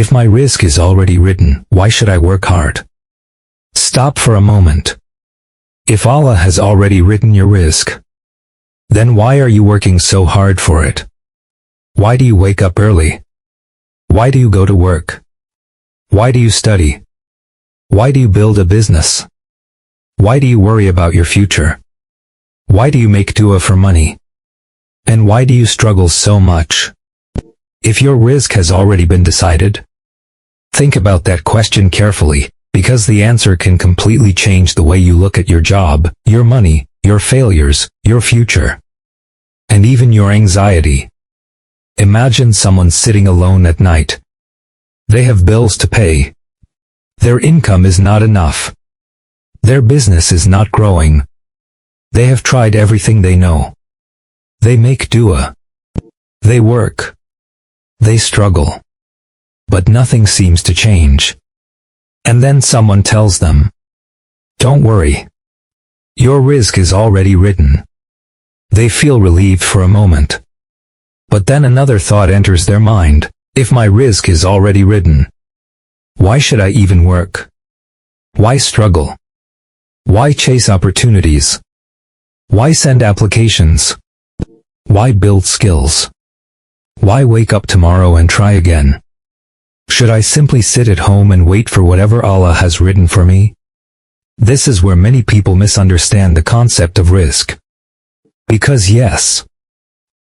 If my risk is already written, why should I work hard? Stop for a moment. If Allah has already written your risk, then why are you working so hard for it? Why do you wake up early? Why do you go to work? Why do you study? Why do you build a business? Why do you worry about your future? Why do you make dua for money? And why do you struggle so much? If your risk has already been decided, think about that question carefully, because the answer can completely change the way you look at your job, your money, your failures, your future, and even your anxiety. Imagine someone sitting alone at night. They have bills to pay. Their income is not enough. Their business is not growing. They have tried everything they know. They make dua. They work. They struggle. But nothing seems to change. And then someone tells them, "Don't worry. Your risk is already written." They feel relieved for a moment. But then another thought enters their mind. If my risk is already written, why should I even work? Why struggle? Why chase opportunities? Why send applications? Why build skills? Why wake up tomorrow and try again? Should I simply sit at home and wait for whatever Allah has written for me? This is where many people misunderstand the concept of risk. Because yes,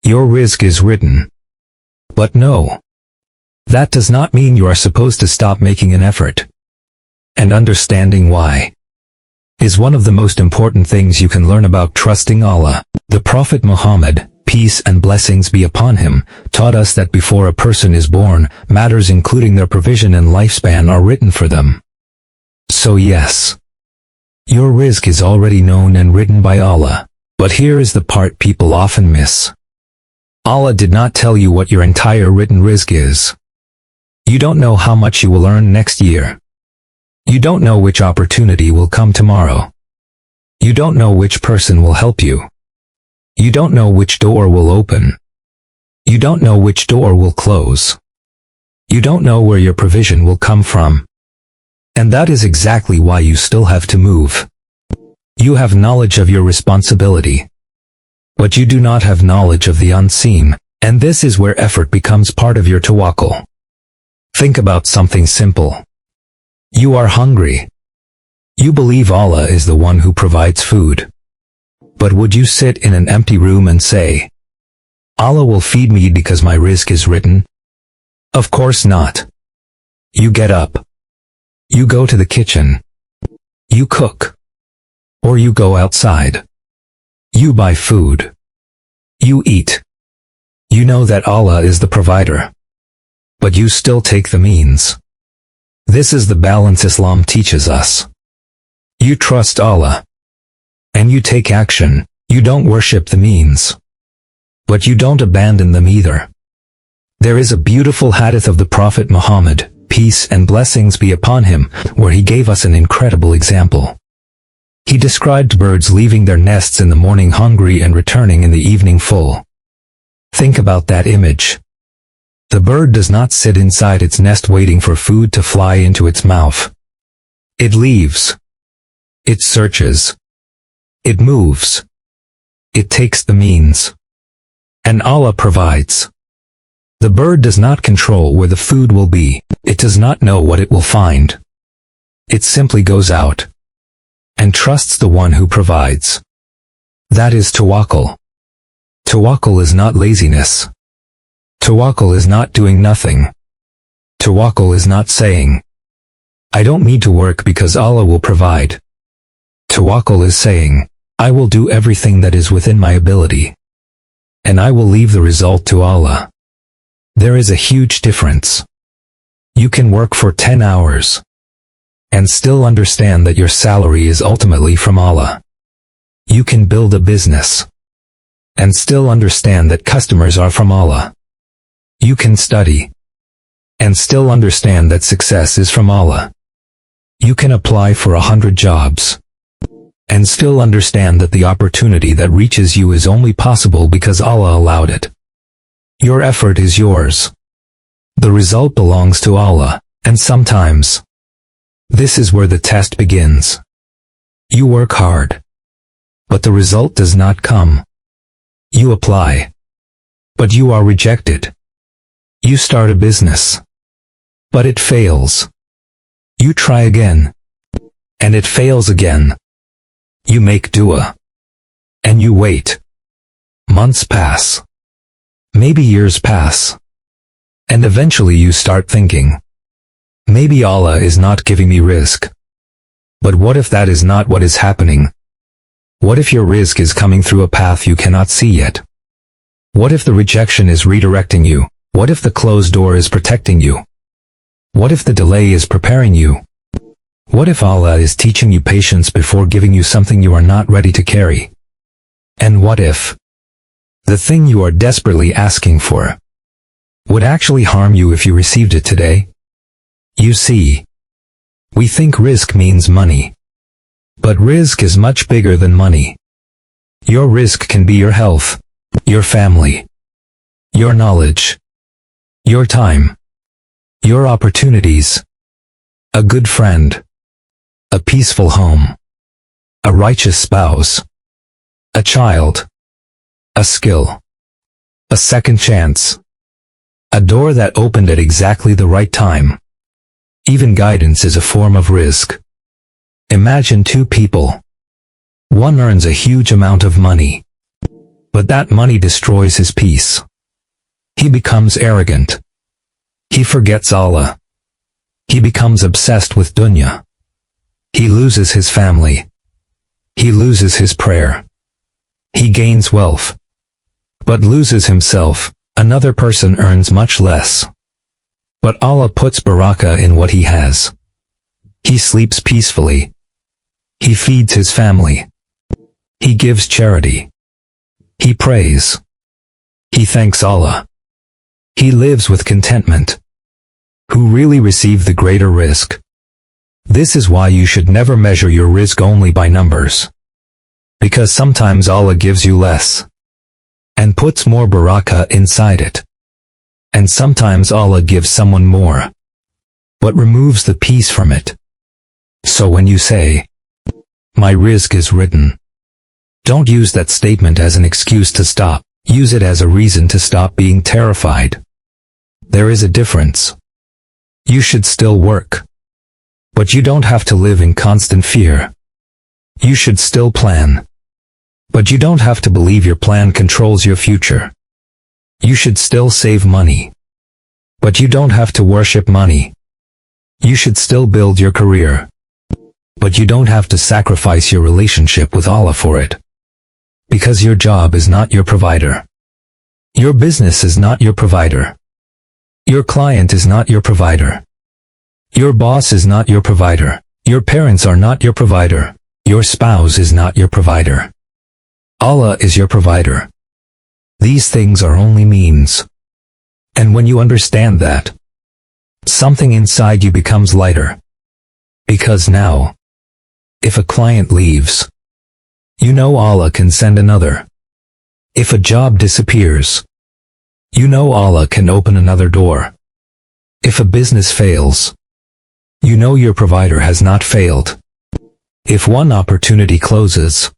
your risk is written. But no, that does not mean you are supposed to stop making an effort. And understanding why is one of the most important things you can learn about trusting Allah. The Prophet Muhammad, peace and blessings be upon him, taught us that before a person is born, matters including their provision and lifespan are written for them. So yes, your risk is already known and written by Allah. But here is the part people often miss. Allah did not tell you what your entire written risk is. You don't know how much you will earn next year. You don't know which opportunity will come tomorrow. You don't know which person will help you. You don't know which door will open. You don't know which door will close. You don't know where your provision will come from. And that is exactly why you still have to move. You have knowledge of your responsibility, but you do not have knowledge of the unseen, and this is where effort becomes part of your tawakkul. Think about something simple. You are hungry. You believe Allah is the one who provides food. But would you sit in an empty room and say, Allah will feed me because my risk is written? Of course not. You get up. You go to the kitchen. You cook. Or you go outside. You buy food. You eat. You know that Allah is the provider. But you still take the means. This is the balance Islam teaches us. You trust Allah. And you take action. You don't worship the means. But you don't abandon them either. There is a beautiful hadith of the Prophet Muhammad, peace and blessings be upon him, where he gave us an incredible example. He described birds leaving their nests in the morning hungry and returning in the evening full. Think about that image. The bird does not sit inside its nest waiting for food to fly into its mouth. It leaves. It searches. It moves. It takes the means. And Allah provides. The bird does not control where the food will be. It does not know what it will find. It simply goes out and trusts the one who provides. That is tawakkul. Tawakkul is not laziness. Tawakkul is not doing nothing. Tawakkul is not saying, I don't need to work because Allah will provide. Tawakkul is saying, I will do everything that is within my ability, and I will leave the result to Allah. There is a huge difference. You can work for 10 hours and still understand that your salary is ultimately from Allah. You can build a business and still understand that customers are from Allah. You can study and still understand that success is from Allah. You can apply for 100 jobs and still understand that the opportunity that reaches you is only possible because Allah allowed it. Your effort is yours, The result belongs to Allah, and sometimes this is where the test begins. You work hard, but the result does not come. You apply, but you are rejected. You start a business, but it fails. You try again, and it fails again. You make dua, and you wait. Months pass. Maybe years pass. And eventually you start thinking, maybe Allah is not giving me rizq. But what if that is not what is happening? What if your rizq is coming through a path you cannot see yet? What if the rejection is redirecting you? What if the closed door is protecting you? What if the delay is preparing you? What if Allah is teaching you patience before giving you something you are not ready to carry? And what if the thing you are desperately asking for would actually harm you if you received it today? You see, we think rizq means money. But rizq is much bigger than money. Your rizq can be your health, your family, your knowledge, your time, your opportunities, a good friend, a peaceful home, a righteous spouse, a child, a skill, a second chance, a door that opened at exactly the right time. Even guidance is a form of rizq. Imagine two people. One earns a huge amount of money, but that money destroys his peace. He becomes arrogant. He forgets Allah. He becomes obsessed with dunya. He loses his family. He loses his prayer. He gains wealth, but loses himself. Another person earns much less, but Allah puts barakah in what he has. He sleeps peacefully. He feeds his family. He gives charity. He prays. He thanks Allah. He lives with contentment. Who really receive the greater rizq? This is why you should never measure your rizq only by numbers. Because sometimes Allah gives you less and puts more barakah inside it. And sometimes Allah gives someone more, but removes the peace from it. So when you say, my rizq is written, don't use that statement as an excuse to stop. Use it as a reason to stop being terrified. There is a difference. You should still work, but you don't have to live in constant fear. You should still plan, but you don't have to believe your plan controls your future. You should still save money, but you don't have to worship money. You should still build your career, but you don't have to sacrifice your relationship with Allah for it. Because your job is not your provider. Your business is not your provider. Your client is not your provider. Your boss is not your provider. Your parents are not your provider. Your spouse is not your provider. Allah is your provider. These things are only means. And when you understand that, something inside you becomes lighter. Because now, if a client leaves, you know Allah can send another. If a job disappears, you know Allah can open another door. If a business fails, you know your provider has not failed. If one opportunity closes,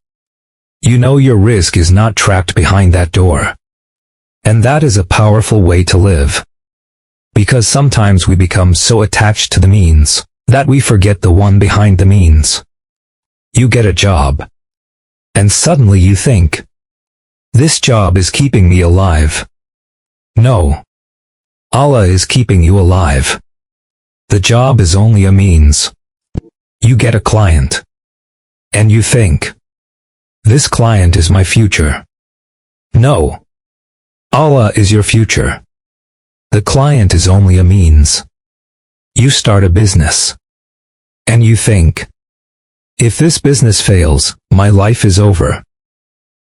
you know your rizq is not trapped behind that door. And that is a powerful way to live. Because sometimes we become so attached to the means that we forget the one behind the means. You get a job, and suddenly you think, this job is keeping me alive. No. Allah is keeping you alive. The job is only a means. You get a client, and you think, this client is my future. No. Allah is your future. The client is only a means. You start a business, and you think, if this business fails, my life is over.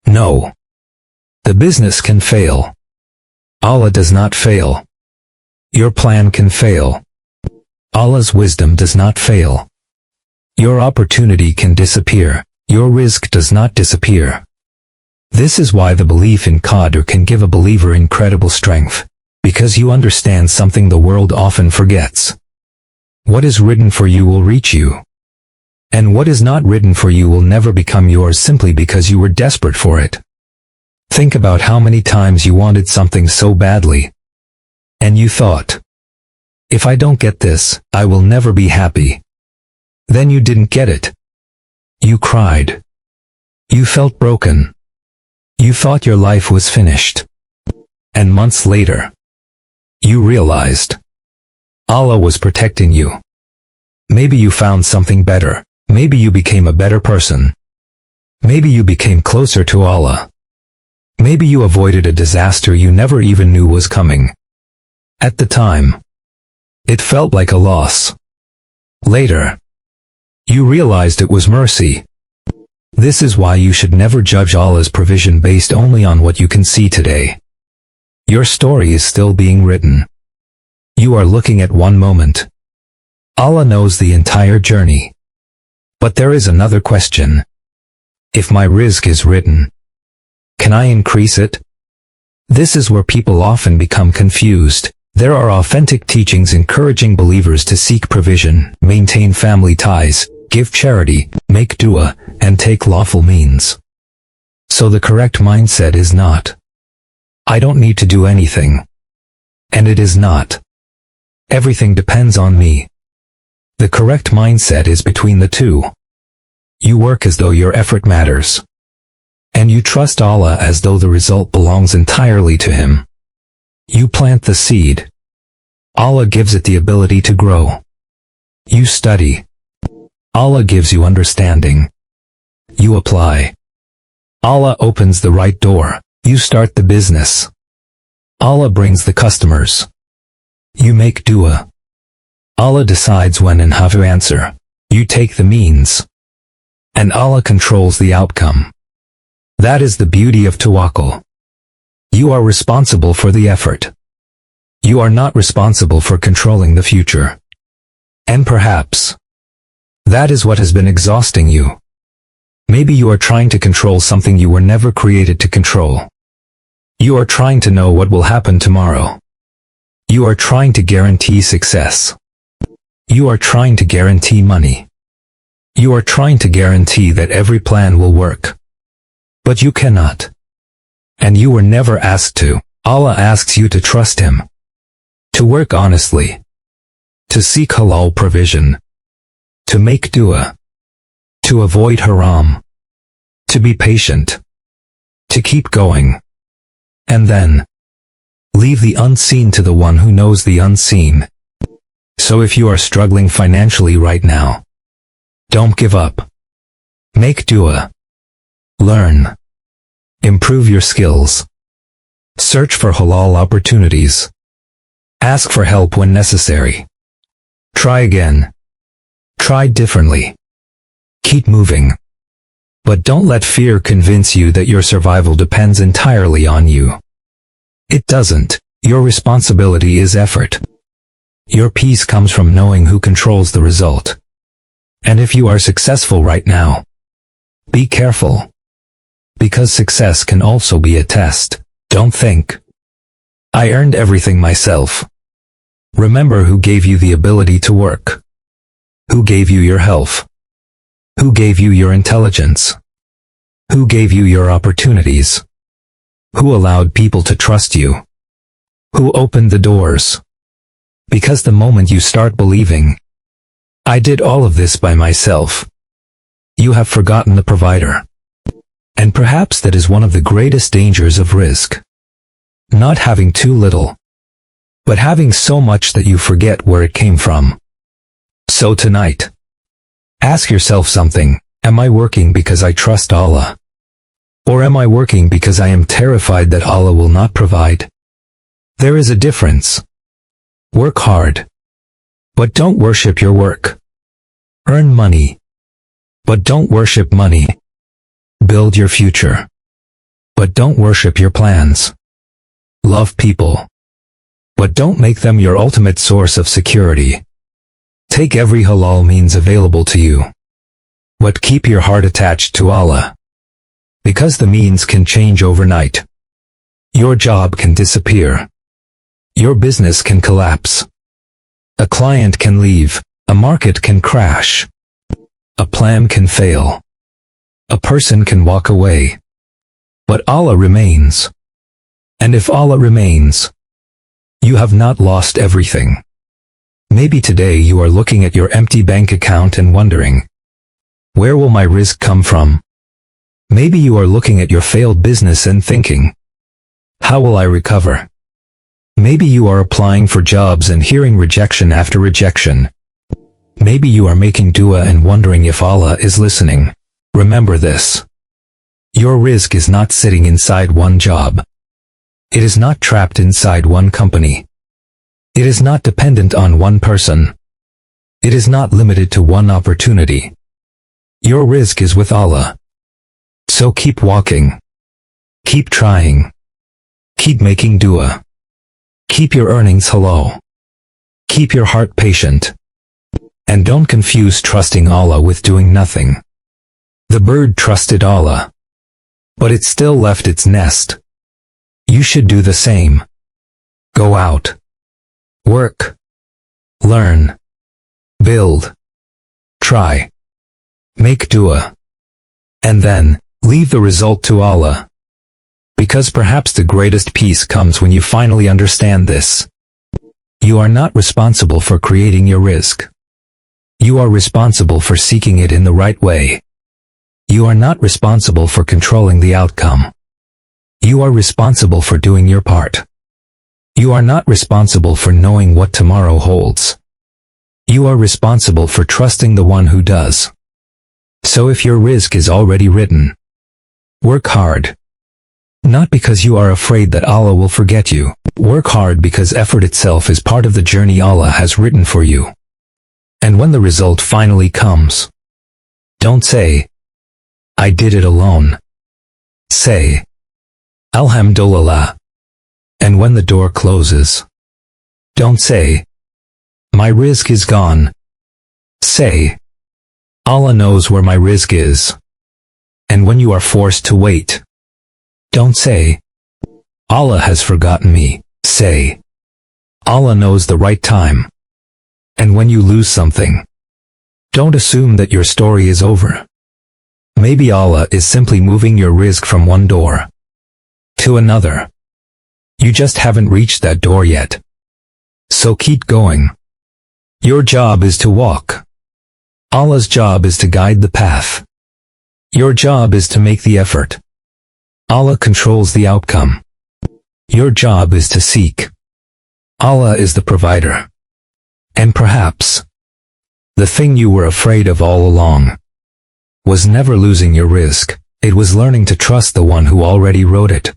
No. The business can fail. Allah does not fail. Your plan can fail. Allah's wisdom does not fail. Your opportunity can disappear. Your rizq does not disappear. This is why the belief in Qadr can give a believer incredible strength. Because you understand something the world often forgets. What is written for you will reach you. And what is not written for you will never become yours simply because you were desperate for it. Think about how many times you wanted something so badly. And you thought, if I don't get this, I will never be happy. Then you didn't get it. You cried. You felt broken. You thought your life was finished. And months later, you realized Allah was protecting you. Maybe you found something better. Maybe you became a better person. Maybe you became closer to Allah. Maybe you avoided a disaster you never even knew was coming. At the time, it felt like a loss. Later, you realized it was mercy. This is why you should never judge Allah's provision based only on what you can see today. Your story is still being written. You are looking at one moment. Allah knows the entire journey. But there is another question. If my rizq is written, can I increase it? This is where people often become confused. There are authentic teachings encouraging believers to seek provision, maintain family ties, give charity, make dua, and take lawful means. So the correct mindset is not, I don't need to do anything. And it is not, everything depends on me. The correct mindset is between the two. You work as though your effort matters. And you trust Allah as though the result belongs entirely to Him. You plant the seed. Allah gives it the ability to grow. You study. Allah gives you understanding. You apply. Allah opens the right door. You start the business. Allah brings the customers. You make dua. Allah decides when and how to answer. You take the means. And Allah controls the outcome. That is the beauty of Tawakkul. You are responsible for the effort. You are not responsible for controlling the future. And perhaps, that is what has been exhausting you. Maybe you are trying to control something you were never created to control. You are trying to know what will happen tomorrow. You are trying to guarantee success. You are trying to guarantee money. You are trying to guarantee that every plan will work. But you cannot. And you were never asked to. Allah asks you to trust Him. To work honestly. To seek halal provision. To make dua. To avoid haram. To be patient. To keep going. And then, leave the unseen to the one who knows the unseen. So if you are struggling financially right now, don't give up. Make dua. Learn. Improve your skills. Search for halal opportunities. Ask for help when necessary. Try again. Try differently. Keep moving. But don't let fear convince you that your survival depends entirely on you. It doesn't. Your responsibility is effort. Your peace comes from knowing who controls the result. And if you are successful right now, be careful. Because success can also be a test. Don't think, I earned everything myself. Remember who gave you the ability to work. Who gave you your health. Who gave you your intelligence? Who gave you your opportunities? Who allowed people to trust you? Who opened the doors? Because the moment you start believing, I did all of this by myself, you have forgotten the provider. And perhaps that is one of the greatest dangers of rizq. Not having too little, but having so much that you forget where it came from. So tonight, ask yourself something. Am I working because I trust Allah? Or am I working because I am terrified that Allah will not provide? There is a difference. Work hard, but don't worship your work. Earn money, but don't worship money. Build your future, but don't worship your plans. Love people, but don't make them your ultimate source of security. Take every halal means available to you, but keep your heart attached to Allah. Because the means can change overnight. Your job can disappear. Your business can collapse. A client can leave. A market can crash. A plan can fail. A person can walk away. But Allah remains. And if Allah remains, you have not lost everything. Maybe today you are looking at your empty bank account and wondering, where will my rizq come from? Maybe you are looking at your failed business and thinking, how will I recover? Maybe you are applying for jobs and hearing rejection after rejection. Maybe you are making dua and wondering if Allah is listening. Remember this. Your rizq is not sitting inside one job. It is not trapped inside one company. It is not dependent on one person. It is not limited to one opportunity. Your rizq is with Allah. So keep walking. Keep trying. Keep making dua. Keep your earnings halal. Keep your heart patient. And don't confuse trusting Allah with doing nothing. The bird trusted Allah, but it still left its nest. You should do the same. Go out. Work. Learn. Build. Try. Make dua. And then, leave the result to Allah. Because perhaps the greatest peace comes when you finally understand this. You are not responsible for creating your rizq. You are responsible for seeking it in the right way. You are not responsible for controlling the outcome. You are responsible for doing your part. You are not responsible for knowing what tomorrow holds. You are responsible for trusting the one who does. So if your rizq is already written, work hard. Not because you are afraid that Allah will forget you. Work hard because effort itself is part of the journey Allah has written for you. And when the result finally comes, don't say, I did it alone. Say, Alhamdulillah. And when the door closes, don't say, my rizq is gone. Say, Allah knows where my rizq is. And when you are forced to wait, don't say, Allah has forgotten me. Say, Allah knows the right time. And when you lose something, don't assume that your story is over. Maybe Allah is simply moving your rizq from one door to another. You just haven't reached that door yet. So keep going. Your job is to walk. Allah's job is to guide the path. Your job is to make the effort. Allah controls the outcome. Your job is to seek. Allah is the provider. And perhaps, the thing you were afraid of all along was never losing your rizq. It was learning to trust the one who already wrote it.